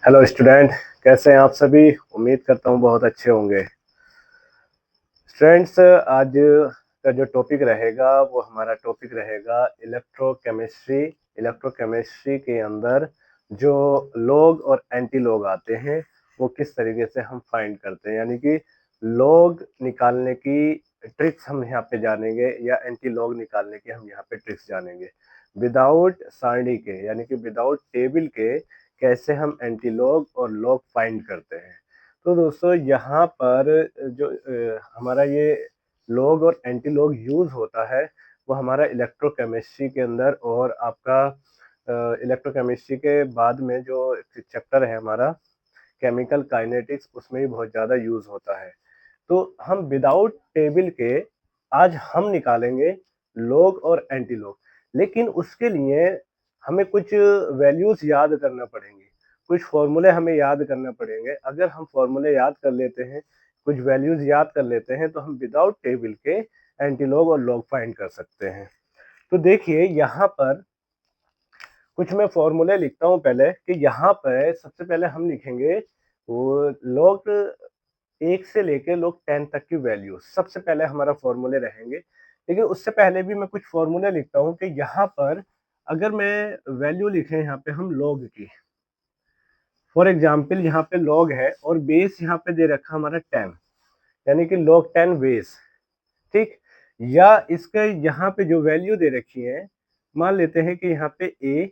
Hello student, कैसे हैं आप सभी। उम्मीद करता हूँ बहुत अच्छे होंगे। स्टूडेंट्स, आज का जो टॉपिक रहेगा वो हमारा टॉपिक रहेगा इलेक्ट्रोकेमिस्ट्री। इलेक्ट्रोकेमिस्ट्री के अंदर जो लॉग और एंटी लॉग आते हैं वो किस तरीके से हम फाइंड करते हैं, यानी कि लॉग निकालने की ट्रिक्स हम यहाँ पे जानेंगे या एंटी लॉग निकालने की हम यहाँ पे ट्रिक्स जानेंगे। विदाउट सारणी के यानी कि विदाउट टेबल के कैसे हम एंटी लॉग और लॉग फाइंड करते हैं। तो दोस्तों यहाँ पर जो हमारा ये लॉग और एंटी लॉग यूज होता है वो हमारा इलेक्ट्रोकेमिस्ट्री के अंदर, और आपका इलेक्ट्रोकेमिस्ट्री के बाद में जो चैप्टर है हमारा केमिकल काइनेटिक्स, उसमें भी बहुत ज़्यादा यूज होता है। तो हम विदाउट टेबल के आज हम निकालेंगे लॉग और एंटी लॉग, लेकिन उसके लिए हमें कुछ वैल्यूज याद करना पड़ेंगे, कुछ फॉर्मूले हमें याद करना पड़ेंगे। अगर हम फॉर्मूले याद कर लेते हैं, कुछ वैल्यूज याद कर लेते हैं, तो हम विदाउट टेबल के एंटी लॉग और लॉग फाइंड कर सकते हैं। तो देखिए यहाँ पर कुछ मैं फॉर्मूले लिखता हूँ पहले, कि यहाँ पर सबसे पहले हम लिखेंगे वो लॉग 1 से लेके लॉग 10 तक की वैल्यू सबसे पहले हमारा फॉर्मूले रहेंगे। लेकिन उससे पहले भी मैं कुछ फॉर्मूले लिखता हूँ कि यहाँ पर अगर मैं वैल्यू लिखे यहाँ पे हम लॉग की, फॉर एग्जाम्पल यहाँ पे लॉग है और बेस यहाँ पे दे रखा हमारा 10, यानी कि लॉग 10 बेस, ठीक। या इसके यहाँ पे जो वैल्यू दे रखी है, मान लेते हैं कि यहाँ पे a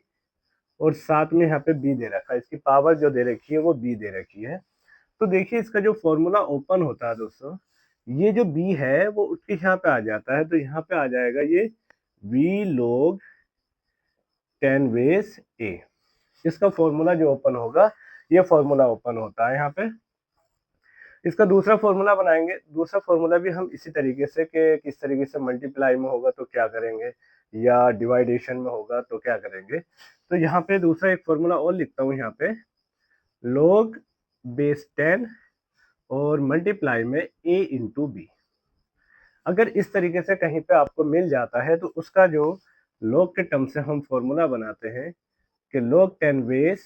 और साथ में यहाँ पे b दे रखा है, इसकी पावर जो दे रखी है वो b दे रखी है। तो देखिए इसका जो फॉर्मूला ओपन होता है दोस्तों, ये जो b है वो उठ के यहाँ पे आ जाता है, तो यहाँ पे आ जाएगा ये v log 10 बेस a। इसका फॉर्मूला जो ओपन होगा, ये फॉर्मूला ओपन होता है यहाँ पे। इसका दूसरा फॉर्मूला बनाएंगे। दूसरा फॉर्मूला भी हम इसी तरीके से, कि किस तरीके से मल्टीप्लाई में होगा तो क्या करेंगे, या डिवाइडेशन में होगा तो क्या करेंगे। तो यहाँ पे दूसरा एक फॉर्मूला और लिखता हूँ यहाँ पे, log बेस 10 और मल्टीप्लाई में a इंटू बी। अगर इस तरीके से कहीं पे आपको मिल जाता है तो उसका जो log के टर्म से हम फॉर्मूला बनाते हैं कि log 10 base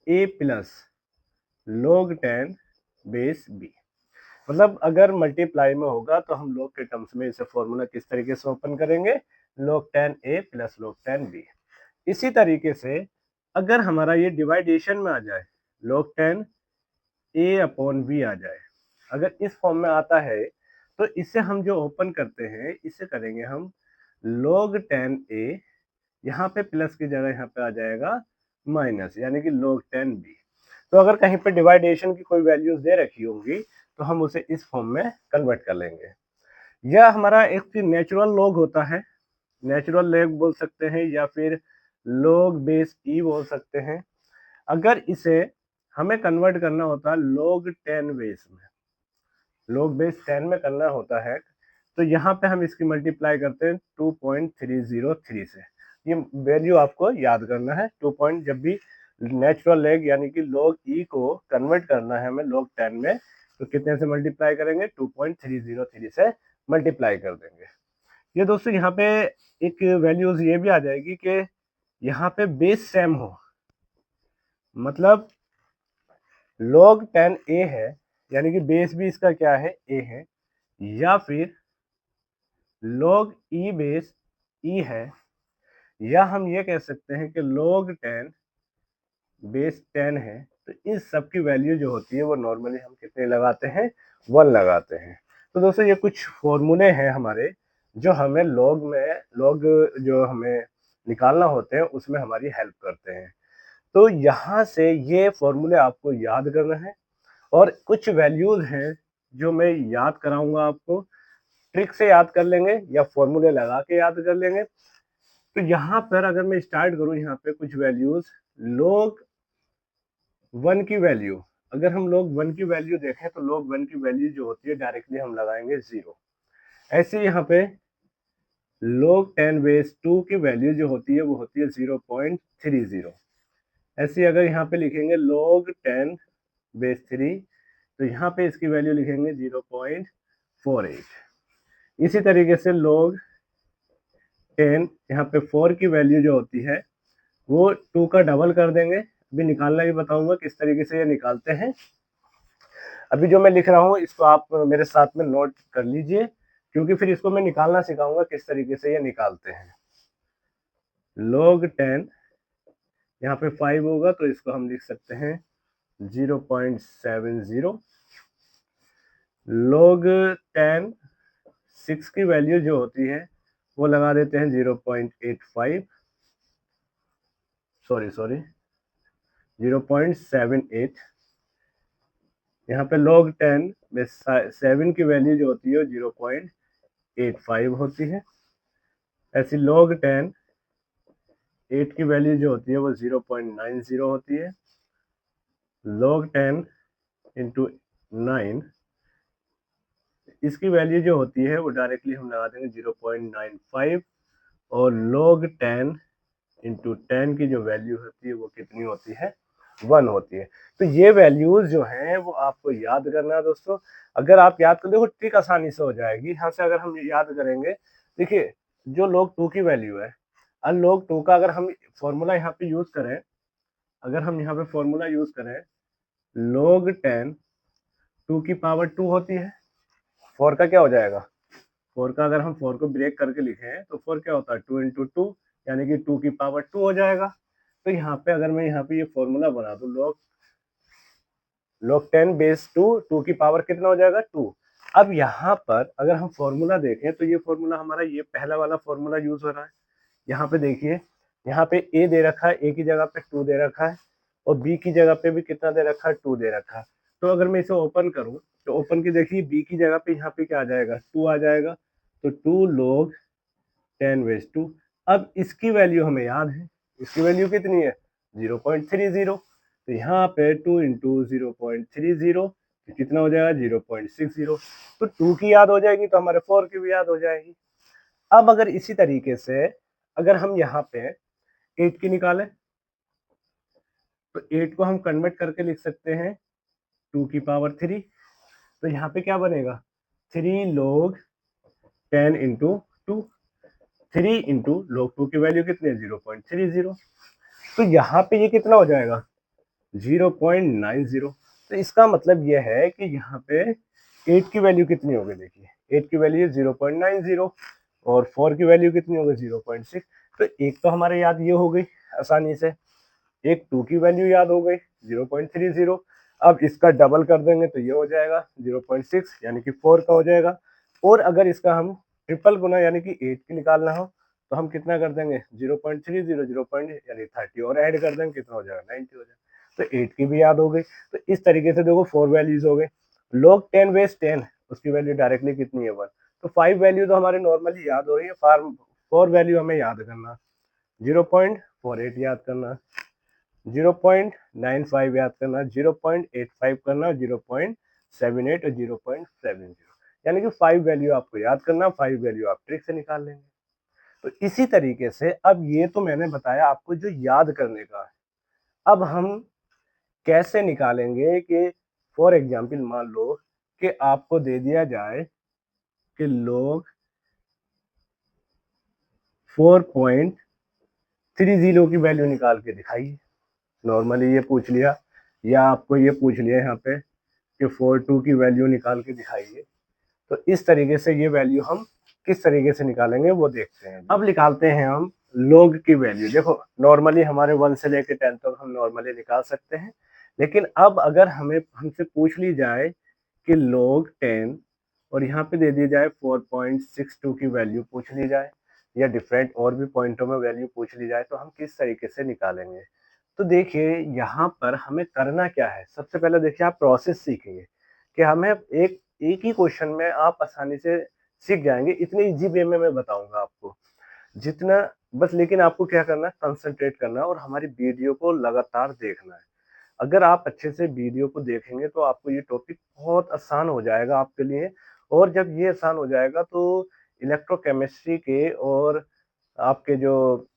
a plus log 10 base b। मतलब अगर मल्टीप्लाई में होगा तो हम log के टर्म्स में इसे फॉर्मूला किस तरीके से ओपन करेंगे, log 10 a plus log 10 b। इसी तरीके से अगर हमारा ये डिवाइडेशन में आ जाए, log 10 a अपॉन b आ जाए, अगर इस फॉर्म में आता है तो इसे हम जो ओपन करते हैं इसे करेंगे हम log 10 a, यहाँ पे प्लस की जगह यहाँ पे आ जाएगा माइनस, यानी कि log 10 b। तो अगर कहीं पे डिवाइडेशन की कोई वैल्यूज दे रखी होंगी तो हम उसे इस फॉर्म में कन्वर्ट कर लेंगे। यह हमारा एक नेचुरल लॉग होता है, नेचुरल लॉग बोल सकते हैं या फिर log बेस e बोल सकते हैं। अगर इसे हमें कन्वर्ट करना होता है log 10 बेस में, log बेस 10 में करना होता है, तो यहाँ पे हम इसकी मल्टीप्लाई करते हैं 2.303 से। ये वैल्यू आपको याद करना है। 2 पॉइंट, जब भी नेचुरल लॉग यानी कि log e को कन्वर्ट करना है हमें log 10 में, तो कितने से मल्टीप्लाई करेंगे, 2.303 से मल्टीप्लाई कर देंगे। ये दोस्तों यहाँ पे एक वैल्यूज ये भी आ जाएगी कि यहाँ पे बेस सेम हो, मतलब log 10 a है, यानी कि बेस भी इसका क्या है, a है, या फिर log e बेस e है, या हम ये कह सकते हैं कि log 10 बेस 10 है। तो इस सब की वैल्यू जो होती है वो नॉर्मली हम कितने लगाते हैं, 1 लगाते हैं। तो दोस्तों ये कुछ फॉर्मूले हैं हमारे जो हमें लॉग जो हमें निकालना होते हैं उसमें हमारी हेल्प करते हैं। तो यहाँ से ये फॉर्मूले आपको याद करना है, और कुछ वैल्यूज हैं जो मैं याद कराऊंगा आपको, ट्रिक से याद कर लेंगे या फॉर्मूले लगा के याद कर लेंगे। तो यहाँ पर अगर मैं स्टार्ट करूँ, यहाँ पे कुछ वैल्यूज log 1 की वैल्यू, अगर हम log 1 की वैल्यू देखें तो log 1 की वैल्यू जो होती है डायरेक्टली हम लगाएंगे 0। ऐसे यहाँ पे log 10 बेस 2 की वैल्यू जो होती है वो होती है 0.30। ऐसे अगर यहाँ पे लिखेंगे log 10 बेस 3, तो यहाँ पे इसकी वैल्यू लिखेंगे 0.48। इसी तरीके से log 10, यहाँ पे 4 की वैल्यू जो होती है वो 2 का डबल कर देंगे, भी निकालना भी बताऊंगा किस तरीके से ये निकालते हैं। अभी जो मैं लिख रहा हूँ इसको आप मेरे साथ में नोट कर लीजिए, क्योंकि फिर इसको मैं निकालना सिखाऊंगा किस तरीके से ये निकालते हैं। log 10, यहाँ पे 5 होगा तो इसको हम लिख सकते हैं 0.70। log 10, 6 की वैल्यू जो होती है वो लगा देते हैं 0.85, सॉरी 0.78। यहाँ पे log 10 में 7 की वैल्यू जो होती है वो 0.85 होती है। ऐसी log 10, 8 की वैल्यू जो होती है वो 0.90 होती है। log 10 इंटू 9, इसकी वैल्यू जो होती है वो डायरेक्टली हम लगा देंगे 0.95, और log 10 इंटू 10 की जो वैल्यू होती है वो कितनी होती है, 1 होती है। तो ये वैल्यूज जो हैं वो आपको याद करना है दोस्तों। अगर आप याद कर देखो ट्रिक आसानी से हो जाएगी। यहाँ से अगर हम याद करेंगे, देखिए जो log 2 की वैल्यू है, अब log 2 का अगर हम फॉर्मूला यहाँ पे यूज करें, अगर हम यहाँ पे फॉर्मूला यूज करें, log 10 2 की पावर 2 होती है। 4 का क्या हो जाएगा, 4 का अगर हम 4 को ब्रेक करके लिखें तो 4 क्या होता है, 2 इंटू 2, यानी कि 2 की पावर 2 हो जाएगा। तो यहाँ पे अगर मैं यहाँ पे ये फॉर्मूला बना दूं, log 10 बेस 2, 2 की पावर कितना हो जाएगा, 2। अब यहाँ पर अगर हम फॉर्मूला देखें तो ये फॉर्मूला हमारा ये पहला वाला फॉर्मूला यूज हो रहा है। यहाँ पे देखिए, यहाँ पे a दे रखा है, a की जगह पे 2 दे रखा है, और b की जगह पे भी कितना दे रखा है, 2 दे रखा है। तो अगर मैं इसे ओपन करूं तो ओपन की देखिए b की जगह पे यहाँ पे क्या आ जाएगा, 2 आ जाएगा। तो 2 log 10 बेस 2। अब इसकी वैल्यू हमें याद है, इसकी वैल्यू कितनी है, 0.30। तो यहाँ पे 2 इंटू 0.30 कितना हो जाएगा, 0.60। तो 2 की याद हो जाएगी तो हमारे 4 की भी याद हो जाएगी। अब अगर इसी तरीके से अगर हम यहाँ पे 8 की निकालें तो 8 को हम कन्वर्ट करके लिख सकते हैं 2 की पावर 3। तो यहाँ पे क्या बनेगा, 3 log 10 इंटू 2, 3 इंटू log 2 की वैल्यू कितनी है, 0.30। तो यहाँ पे ये कितना हो जाएगा, 0.90। तो इसका मतलब यह है कि यहाँ पे 8 की वैल्यू कितनी होगी, देखिए 8 की वैल्यू 0.90, और 4 की वैल्यू कितनी होगी, 0.6। तो एक तो हमारे याद ये हो गई आसानी से, एक 2 की वैल्यू याद हो गई 0.30। अब इसका डबल कर देंगे तो ये हो जाएगा 0.6, यानी कि 4 का हो जाएगा। और अगर इसका हम ट्रिपल गुना यानी कि 8 की निकालना हो तो हम कितना कर देंगे, 0.30 यानी 30 और ऐड कर देंगे, कितना हो जाएगा, 90 हो जाएगा। तो 8 की भी याद हो गई। तो इस तरीके से देखो 4 वैल्यूज हो गई। log 10 बेस 10, उसकी वैल्यू डायरेक्टली कितनी है, 1। तो 5 वैल्यू तो हमारे नॉर्मली याद हो रही है, 4 वैल्यू हमें याद करना, 0.48 याद करना, 0.95 याद करना, 0.85 करना, 0.78 और 0.70, यानी कि 5 वैल्यू आपको याद करना, 5 वैल्यू आप ट्रिक से निकाल लेंगे। तो इसी तरीके से अब ये तो मैंने बताया आपको जो याद करने का है। अब हम कैसे निकालेंगे कि फॉर एग्जाम्पल मान लो कि आपको दे दिया जाए कि लोग 4.30 की वैल्यू निकाल के दिखाइए। नॉर्मली ये पूछ लिया, या आपको ये पूछ लिया यहाँ पे कि 42 की वैल्यू निकाल के दिखाइए। तो इस तरीके से ये वैल्यू हम किस तरीके से निकालेंगे वो देखते हैं। अब निकालते हैं हम log की वैल्यू। देखो नॉर्मली हमारे 1 से लेकर 10 तक हम नॉर्मली निकाल सकते हैं, लेकिन अब अगर हमें हमसे पूछ ली जाए कि log 10 और यहाँ पे दे दी जाए 4.62 की वैल्यू पूछ ली जाए, या डिफरेंट और भी पॉइंटों में वैल्यू पूछ ली जाए, तो हम किस तरीके से निकालेंगे। तो देखिए यहाँ पर हमें करना क्या है, सबसे पहले देखिए आप प्रोसेस सीखेंगे कि हमें एक ही क्वेश्चन में आप आसानी से सीख जाएंगे। इतने इजी वे में मैं बताऊंगा आपको जितना, बस लेकिन आपको क्या करना है, कंसंट्रेट करना है और हमारी वीडियो को लगातार देखना है। अगर आप अच्छे से वीडियो को देखेंगे तो आपको ये टॉपिक बहुत आसान हो जाएगा आपके लिए। और जब ये आसान हो जाएगा तो इलेक्ट्रोकेमिस्ट्री के और आपके जो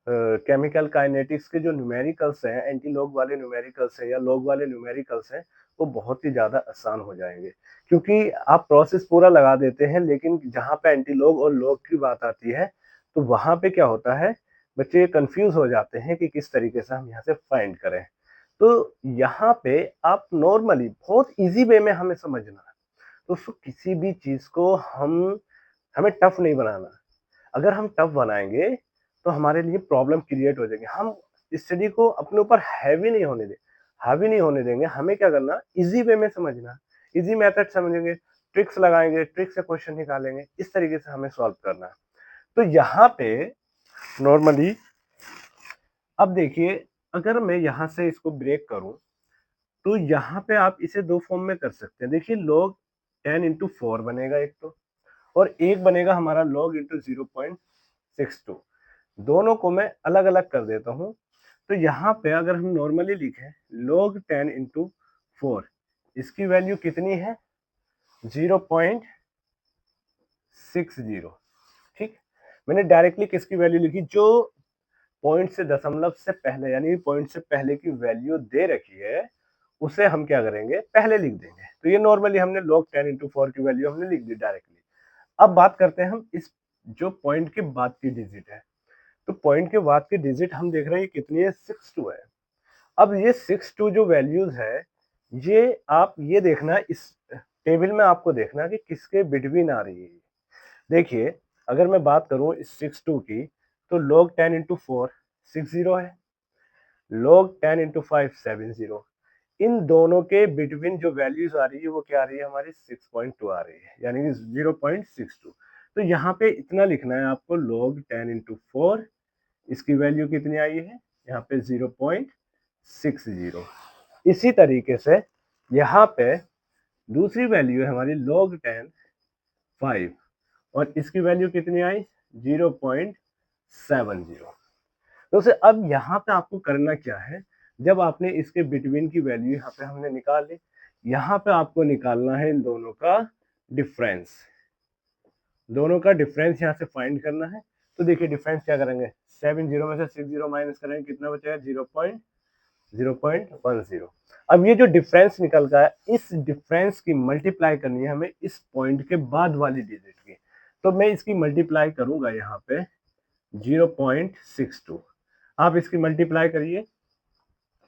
केमिकल काइनेटिक्स के जो न्यूमेरिकल्स हैं, एंटी लॉग वाले न्यूमेरिकल्स हैं या लॉग वाले न्यूमेरिकल्स हैं, वो बहुत ही ज़्यादा आसान हो जाएंगे। क्योंकि आप प्रोसेस पूरा लगा देते हैं, लेकिन जहाँ पे एंटी लॉग और लॉग की बात आती है तो वहाँ पे क्या होता है, बच्चे कंफ्यूज हो जाते हैं कि किस तरीके से हम यहाँ से फाइंड करें। तो यहाँ पे आप नॉर्मली बहुत इजी वे में हमें समझना है। दोस्तों किसी भी चीज को हमें टफ नहीं बनाना। अगर हम टफ बनाएंगे तो हमारे लिए प्रॉब्लम क्रिएट हो जाएगी। हम स्टडी को अपने ऊपर हैवी नहीं होने दें, हावी नहीं होने देंगे। हमें क्या करना, इजी वे में समझना, इजी मेथड समझेंगे, ट्रिक्स लगाएंगे, ट्रिक से क्वेश्चन निकालेंगे, इस तरीके से हमें सॉल्व करना है। तो यहाँ पे नॉर्मली अब देखिए, अगर मैं यहाँ से इसको ब्रेक करूं तो यहाँ पे आप इसे दो फॉर्म में कर सकते हैं। देखिए log 10 into 4 बनेगा एक तो, और एक बनेगा हमारा log into 0.62। दोनों को मैं अलग अलग कर देता हूँ। तो यहाँ पे अगर हम नॉर्मली लिखें log 10 into 4, इसकी वैल्यू कितनी है, 0.60। ठीक, मैंने डायरेक्टली किसकी वैल्यू लिखी, जो पॉइंट से दशमलव से पहले यानी पॉइंट से पहले की वैल्यू दे रखी है उसे हम क्या करेंगे, पहले लिख देंगे। तो ये नॉर्मली हमने log 10 into 4 की वैल्यू हमने लिख दी डायरेक्टली। अब बात करते हैं हम इस जो पॉइंट के बाद की डिजिट है। तो पॉइंट के बाद की डिजिट हम देख रहे हैं कितनी है, 62 है। अब ये 62 जो वैल्यूज है, ये आप ये देखना इस टेबल में, आपको देखना कि किसके बिटवीन आ रही है। देखिए अगर मैं बात करूं इस 62 की, तो log 10 into 4 60 है, log 10 into 5 70। इन दोनों के बिटवीन जो वैल्यूज आ रही है वो क्या आ रही है, हमारी 6.2 आ रही है, यानी कि 0.62। तो यहाँ पे इतना लिखना है आपको, log 10 into 4, इसकी वैल्यू कितनी आई है, यहाँ पे 0.60। इसी तरीके से यहाँ पे दूसरी वैल्यू है हमारी log 10 5, और इसकी वैल्यू कितनी आई, 0.70। तो उसे अब यहाँ पे आपको करना क्या है, जब आपने इसके बिटवीन की वैल्यू यहाँ पे हमने निकाल ली, यहाँ पे आपको निकालना है इन दोनों का डिफरेंस। दोनों का डिफरेंस यहाँ से फाइंड करना है। तो देखिए डिफरेंस क्या करेंगे, 70 में से 60 माइनस करेंगे, कितना बचेगा, 0.10। अब ये जो डिफरेंस निकल का है, इस डिफरेंस की मल्टीप्लाई करनी है हमें इस पॉइंट के बाद वाली डिजिट की। तो मैं इसकी मल्टीप्लाई करूंगा यहाँ पे 0.62। आप इसकी मल्टीप्लाई करिए,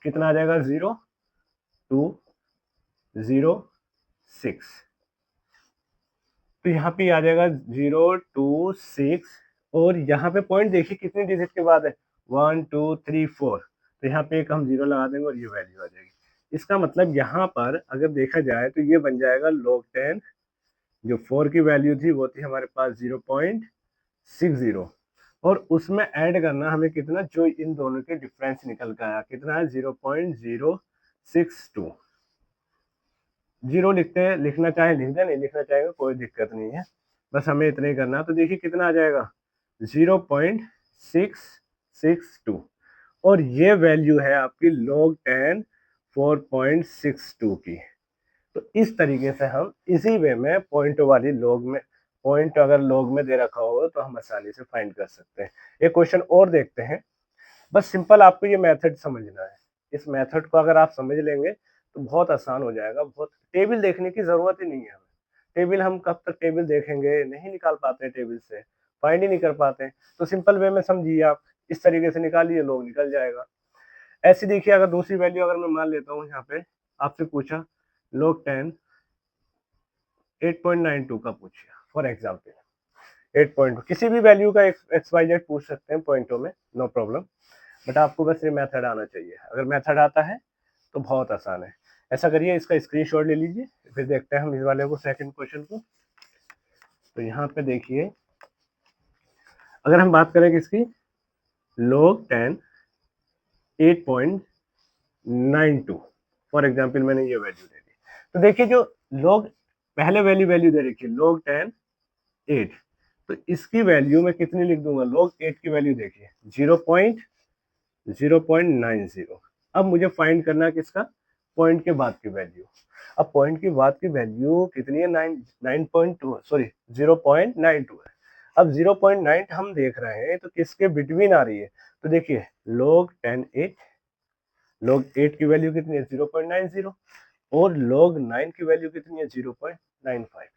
कितना आ जाएगा, 0.206। तो यहाँ पे आ जाएगा 0.206, और यहाँ पे पॉइंट देखिए कितने डिजिट के बाद है, 1 2 3 4। तो यहाँ पे एक हम 0 लगा देंगे और ये वैल्यू आ जाएगी। इसका मतलब यहाँ पर अगर देखा जाए तो ये बन जाएगा log 10, जो 4 की वैल्यू थी वो थी हमारे पास 0.60, और उसमें ऐड करना हमें कितना, जो इन दोनों के डिफरेंस निकल कर आया, कितना है, 0.062। जीरो लिखते हैं, लिखना चाहे लिख दें, नहीं लिखना चाहेंगे कोई दिक्कत नहीं है, बस हमें इतना ही करना है। तो देखिए कितना आ जाएगा, 0.662, और ये वैल्यू है आपकी log 10 4.62 की। तो इस तरीके से हम इसी वे में पॉइंट वाली लॉग में, पॉइंट अगर लॉग में दे रखा हो तो हम आसानी से फाइंड कर सकते हैं। एक क्वेश्चन और देखते हैं। बस सिंपल आपको ये मेथड समझना है। इस मेथड को अगर आप समझ लेंगे तो बहुत आसान हो जाएगा। बहुत टेबल देखने की जरूरत ही नहीं है हमें। टेबल हम कब तक टेबल देखेंगे, नहीं निकाल पाते हैं टेबल से, फाइंड ही नहीं कर पाते हैं। तो सिंपल वे में समझिए आप, इस तरीके से निकालिए, लॉग निकल जाएगा। ऐसे देखिए, अगर दूसरी वैल्यू अगर मैं मान लेता हूँ, यहाँ पे आपसे पूछा log 10 8.92 का पूछिए फॉर एग्जाम्पल, 8 किसी भी वैल्यू का एक्स वाई जेड पूछ सकते हैं पॉइंटों में, नो प्रॉब्लम। बट आपको बस ये मेथड आना चाहिए। अगर मेथड आता है तो बहुत आसान है। ऐसा करिए, इसका स्क्रीनशॉट ले लीजिए, फिर देखते हैं हम इस वाले को, सेकंड क्वेश्चन को। तो यहाँ पे देखिए, अगर हम बात करें किसकी, log 10 8.92 फॉर एग्जाम्पल, मैंने ये वैल्यू दे दी। तो देखिए जो log पहले वैल्यू दे रखी है log 10 8, तो इसकी वैल्यू मैं कितनी लिख दूंगा, log 8 की वैल्यू देखिए 0.090। अब मुझे फाइंड करना है किसका, पॉइंट के बाद की वैल्यू। अब पॉइंट के बाद की वैल्यू कितनी है, 9.2, सॉरी 0.92 है। अब 0.9 हम देख रहे हैं तो किसके बिटवीन आ रही है। तो देखिए log 10 8, log 8 की वैल्यू कितनी है, 0.90, और log 9 की वैल्यू कितनी है, 0.95।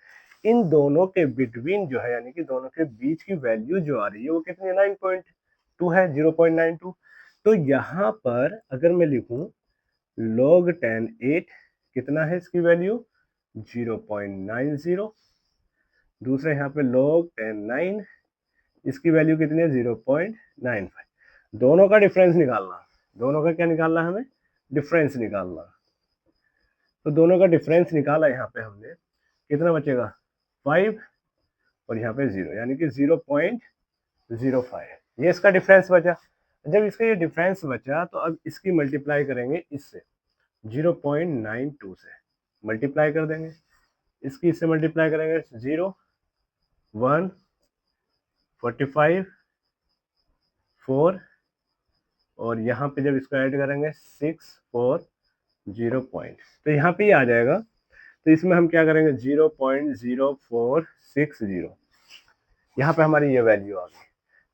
इन दोनों के बिटवीन जो है, यानी कि दोनों के बीच की वैल्यू जो आ रही है वो कितनी है, 9.2। 2 है 0.92। तो यहाँ पर अगर मैं लिखूं log tan 8 कितना है इसकी वैल्यू 0.90। दूसरा यहाँ पे log tan 9 इसकी वैल्यू कितनी है 0.95। दोनों का डिफरेंस निकालना, दोनों का क्या निकालना है हमें, डिफरेंस निकालना। तो दोनों का डिफरेंस निकाला यहाँ पे हमने, कितना बचेगा 5 और यहाँ पे 0, यानी कि 0.05, ये इसका डिफरेंस बचा। जब इसका ये डिफरेंस बचा तो अब इसकी मल्टीप्लाई करेंगे इससे 0.92 से मल्टीप्लाई कर देंगे, इसकी इससे मल्टीप्लाई करेंगे 0 1 45 4 और यहाँ पे जब इसको ऐड करेंगे 6 4 0 पॉइंट, तो यहाँ पे ही आ जाएगा। तो इसमें हम क्या करेंगे 0.0460, यहाँ पे हमारी ये वैल्यू आ गई।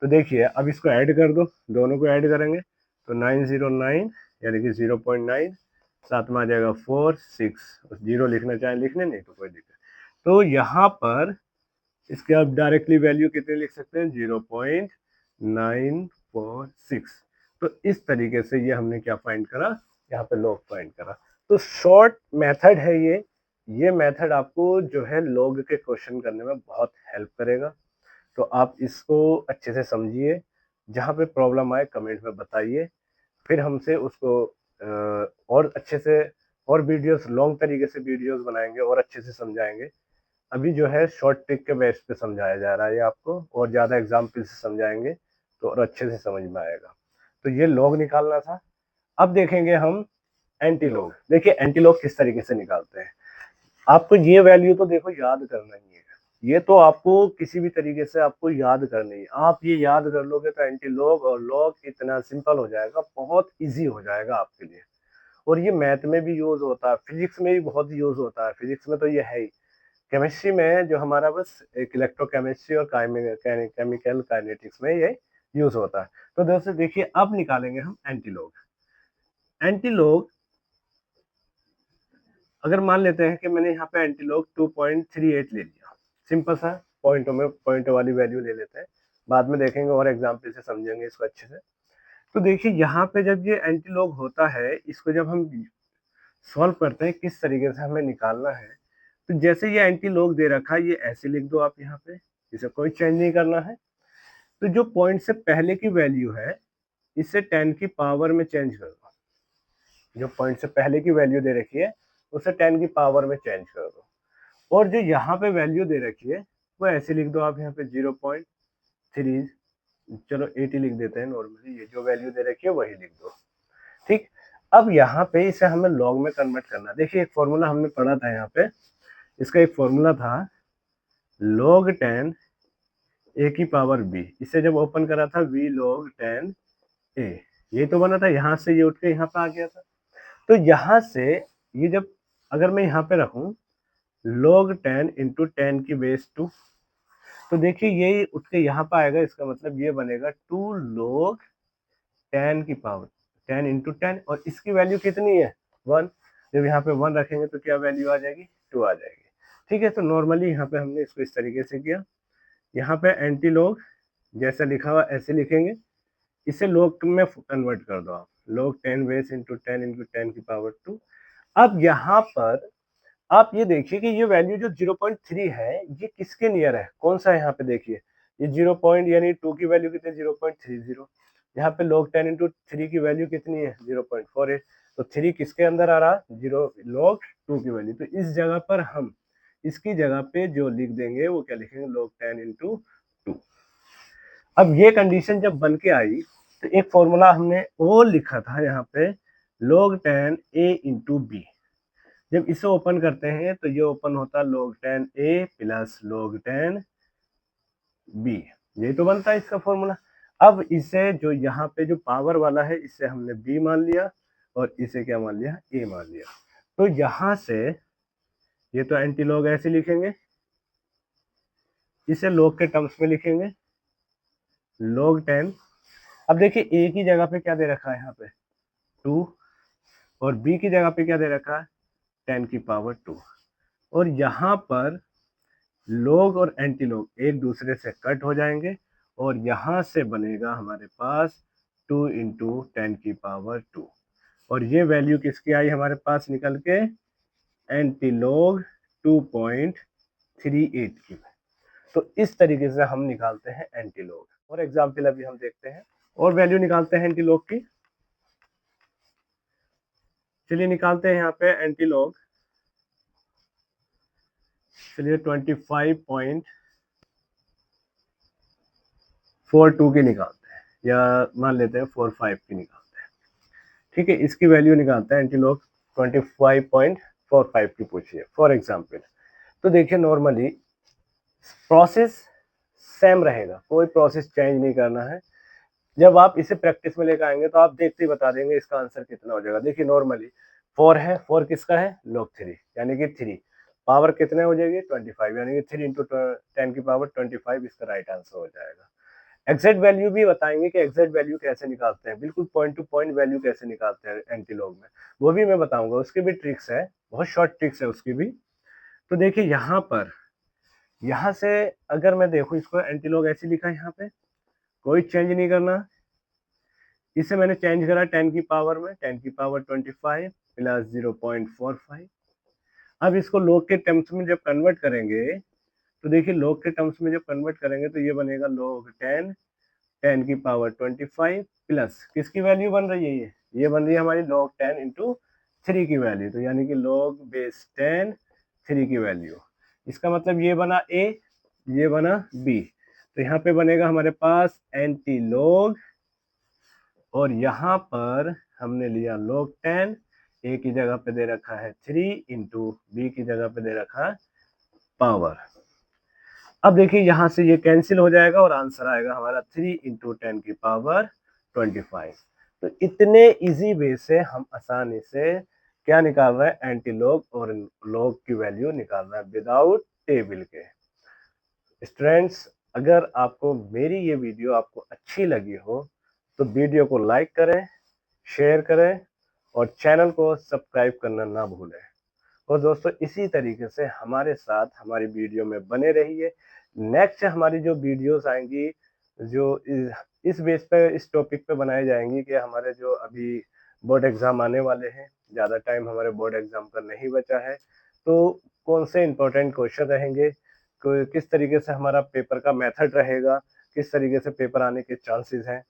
तो देखिए अब इसको ऐड कर दो, दोनों को ऐड करेंगे तो 909 यानी कि 0.9, साथ में आ जाएगा 4 6, 0 लिखना चाहे लिखने, नहीं तो कोई दिक्कत। तो यहाँ पर इसके आप डायरेक्टली वैल्यू कितने लिख सकते हैं 0.946। तो इस तरीके से ये हमने क्या फाइंड करा, यहाँ पे लॉग फाइंड करा। तो शॉर्ट मेथड है ये मेथड आपको जो है लॉग के क्वेश्चन करने में बहुत हेल्प करेगा। तो आप इसको अच्छे से समझिए, जहाँ पे प्रॉब्लम आए कमेंट में बताइए, फिर हमसे उसको और अच्छे से और वीडियोस लॉन्ग तरीके से वीडियोस बनाएंगे और अच्छे से समझाएंगे। अभी जो है शॉर्ट ट्रिक के बेस पे समझाया जा रहा है आपको, और ज़्यादा एग्जाम्पल से समझाएंगे तो और अच्छे से समझ में आएगा। तो ये लॉग निकालना था। अब देखेंगे हम एंटी लॉग। देखिए एंटी लॉग किस तरीके से निकालते हैं। आपको ये वैल्यू तो देखो याद करना ही है, ये तो आपको किसी भी तरीके से आपको याद करनी है। आप ये याद कर लोगे तो एंटी लॉग और लॉग इतना सिंपल हो जाएगा, बहुत इजी हो जाएगा आपके लिए। और ये मैथ में भी यूज होता है, फिजिक्स में भी बहुत यूज होता है। फिजिक्स में तो ये है ही, केमिस्ट्री में जो हमारा बस एक इलेक्ट्रोकेमिस्ट्री और केमिकल काइनेटिक्स में ये यूज होता है। तो दोस्तों देखिए अब निकालेंगे हम एंटीलॉग। एंटीलॉग अगर मान लेते हैं कि मैंने यहाँ पे एंटीलॉग 2.38 ले लिया, सिंपल सा पॉइंटों में पॉइंट वाली वैल्यू ले लेते हैं, बाद में देखेंगे और एग्जाम्पल से समझेंगे इसको अच्छे से। तो देखिए यहाँ पे जब ये एंटीलॉग होता है, इसको जब हम सॉल्व करते हैं किस तरीके से हमें निकालना है। तो जैसे ये एंटी लॉग दे रखा है, ये ऐसे लिख दो आप यहाँ पे, इसे कोई चेंज नहीं करना है। तो जो पॉइंट से पहले की वैल्यू है इसे 10 की पावर में चेंज कर दो, जो पॉइंट से पहले की वैल्यू दे रखी है उसे 10 की पावर में चेंज कर दो। और जो यहाँ पे वैल्यू दे रखी है वो ऐसे लिख दो आप यहाँ पे 0.3, चलो 80 लिख देते हैं नॉर्मली, ये जो वैल्यू दे रखी है वही लिख दो। ठीक, अब यहाँ पे इसे हमें लॉग में कन्वर्ट करना। देखिए एक फॉर्मूला हमने पढ़ा था यहाँ पे, इसका एक फॉर्मूला था log 10 a की पावर b, इसे जब ओपन करा था v log 10 a, ये तो बना था, यहाँ से ये उठ के यहाँ पे आ गया था। तो यहाँ से ये जब अगर मैं यहाँ पे रखूं log 10 इंटू 10 की बेस 2, तो देखिए ये उठ के यहाँ पे आएगा, इसका मतलब ये बनेगा 2 log 10 की पावर 10 इंटू 10, और इसकी वैल्यू कितनी है 1। जब यहाँ पे 1 रखेंगे तो क्या वैल्यू आ जाएगी 2 आ जाएगी। ठीक है, तो नॉर्मली यहाँ पे हमने इसको इस तरीके से किया। यहाँ पे एंटी लॉग जैसा लिखा हुआ ऐसे लिखेंगे, इसे लॉग में कन्वर्ट कर दो आप, log 10 बेस इंटू 10 इंटू 10 की पावर 2। अब यहाँ पर आप ये देखिए कि ये वैल्यू जो 0.3 है ये किसके नियर है, कौन सा है यहाँ पे देखिए, ये 0 पॉइंट यानी 2 की वैल्यू कितनी 0.30, यहाँ पे log 10 इंटू 3 की वैल्यू कितनी है 0.48, तो 3 किसके अंदर आ रहा, 0 log 2 की वैल्यू। तो इस जगह पर हम इसकी जगह पे जो लिख देंगे वो क्या लिखेंगे log 10 इंटू 2। अब ये कंडीशन जब बन के आई तो एक फॉर्मूला हमने वो लिखा था यहाँ पे log 10 a इंटू बी, जब इसे ओपन करते हैं तो ये ओपन होता है log 10 a plus log 10 b, ये तो बनता है इसका फॉर्मूला। अब इसे जो यहाँ पे जो पावर वाला है इसे हमने b मान लिया और इसे क्या मान लिया a मान लिया। तो यहाँ से ये तो एंटी लॉग ऐसे लिखेंगे, इसे लॉग के टर्म्स में लिखेंगे log 10। अब देखिए a की जगह पे क्या दे रखा है यहाँ पे 2, और b की जगह पे क्या दे रखा है 10 की पावर 2, और यहाँ पर लॉग और एंटी लॉग एक दूसरे से कट हो जाएंगे और यहाँ से बनेगा हमारे पास 2 इंटू 10⁻²। और ये वैल्यू किसकी आई हमारे पास निकल के, एंटीलॉग 2.38 की। तो इस तरीके से हम निकालते हैं एंटीलॉग। और एग्जाम्पल अभी हम देखते हैं, और वैल्यू निकालते हैं एंटीलॉग की। चलिए निकालते हैं यहाँ पे एंटीलॉग। चलिए 25.42 की निकालते हैं, या मान लेते हैं 45 की निकालते हैं। ठीक है, इसकी वैल्यू निकालते हैं एंटीलॉग 25.45 की पूछिए फॉर एग्जाम्पल। तो देखिए नॉर्मली प्रोसेस सेम रहेगा, कोई प्रोसेस चेंज नहीं करना है। जब आप इसे प्रैक्टिस में लेकर आएंगे तो आप देखते ही बता देंगे इसका आंसर कितना हो जाएगा। देखिए नॉर्मली 4 है, 4 किसका है, log 3, यानी कि 3 पावर कितने हो जाएगी 25, यानी कि 3 इंटू 10⁻25 इसका राइट आंसर हो जाएगा। एग्जैक्ट वैल्यू भी बताएंगे कि एग्जैक्ट वैल्यू कैसे निकालते हैं, बिल्कुल पॉइंट टू पॉइंट वैल्यू कैसे निकालते हैं एंटीलॉग में, वो भी मैं बताऊंगा। उसकी भी ट्रिक्स है, बहुत शॉर्ट ट्रिक्स है उसकी भी। तो देखिए यहाँ पर, यहाँ से अगर मैं देखूं इसको, एंटीलॉग ऐसे लिखा है, यहाँ पे कोई चेंज नहीं करना। इसे मैंने चेंज करा 10 की पावर में, 10⁻25 प्लस 0.45। अब इसको log के टर्म्स में जब कन्वर्ट करेंगे, तो देखिए log के टर्म्स में जब कन्वर्ट करेंगे तो ये बनेगा log 10, 10⁻25 प्लस किसकी वैल्यू बन रही है, ये बन रही है हमारी log 10 इंटू 3 की वैल्यू, तो यानी कि log बेस 10 3 की वैल्यू। इसका मतलब ये बना a, ये बना b। तो यहाँ पे बनेगा हमारे पास एंटी लॉग, और यहाँ पर हमने लिया log 10, a की जगह पे दे रखा है 3 इंटू बी की जगह पे दे रखा है पावर। अब देखिए यहाँ से ये कैंसिल हो जाएगा और आंसर आएगा हमारा 3 इंटू 10⁻25। तो इतने इजी वे से हम आसानी से क्या निकाल रहे हैं, एंटीलॉग और लॉग की वैल्यू निकाल रहे हैं विदाउट टेबल के। स्टूडेंट्स, अगर आपको मेरी ये वीडियो आपको अच्छी लगी हो तो वीडियो को लाइक करें, शेयर करें और चैनल को सब्सक्राइब करना ना भूलें। और दोस्तों इसी तरीके से हमारे साथ हमारी वीडियो में बने रहिए। नेक्स्ट हमारी जो वीडियोस आएंगी, जो इस बेस पे, इस टॉपिक पे बनाई जाएंगी कि हमारे जो अभी बोर्ड एग्जाम आने वाले हैं, ज़्यादा टाइम हमारे बोर्ड एग्जाम का नहीं बचा है, तो कौन से इंपॉर्टेंट क्वेश्चन रहेंगे, किस तरीके से हमारा पेपर का मेथड रहेगा, किस तरीके से पेपर आने के चांसेस हैं,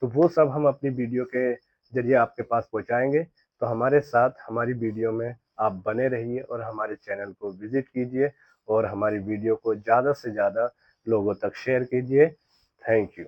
तो वो सब हम अपनी वीडियो के जरिए आपके पास पहुंचाएंगे। तो हमारे साथ हमारी वीडियो में आप बने रहिए और हमारे चैनल को विजिट कीजिए और हमारी वीडियो को ज़्यादा से ज़्यादा लोगों तक शेयर कीजिए। Thank you.